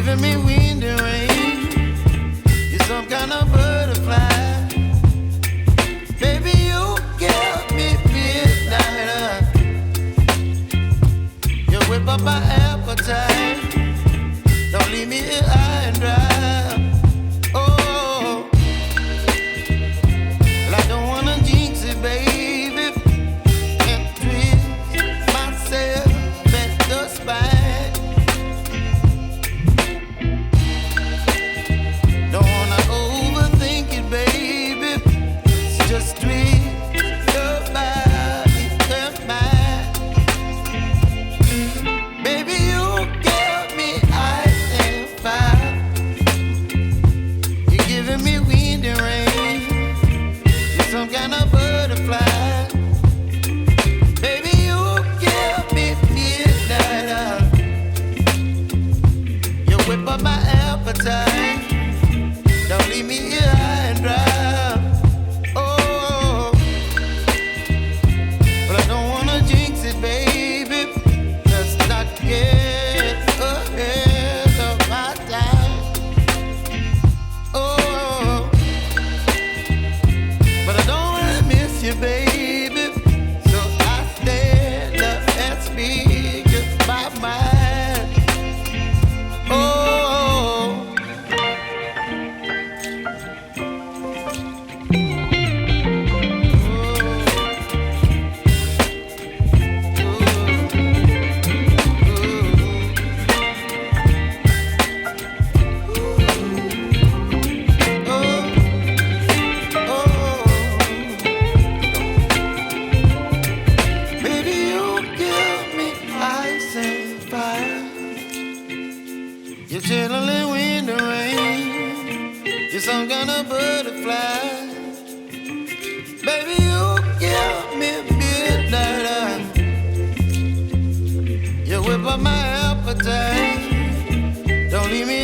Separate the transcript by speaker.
Speaker 1: giving me wind and rain. You're some kind of butterfly. Baby, you give me midnight. You whip up my appetite. Don't leave me here high and dry. Oh, well, I don't wanna jinx it, baby, and twist myself at the spine. Don't wanna overthink it, baby. It's just twist your body and mine. Baby, you give me ice and fire. You're giving me wind and rain. You're some kind of butterfly. Baby, you give me midnight. You whip up my appetite. Don't leave me here high and dry. Oh, but I don't wanna jinx it, baby. Let's not get ahead of my time. Oh, but I don't wanna miss you, baby. So I stand up and speak my mind. Oh. Baby, you give me ice and fire. You're chilling wind and rain. You're some kind of butterfly. Baby, you give me midnight. You whip up my appetite. Don't leave me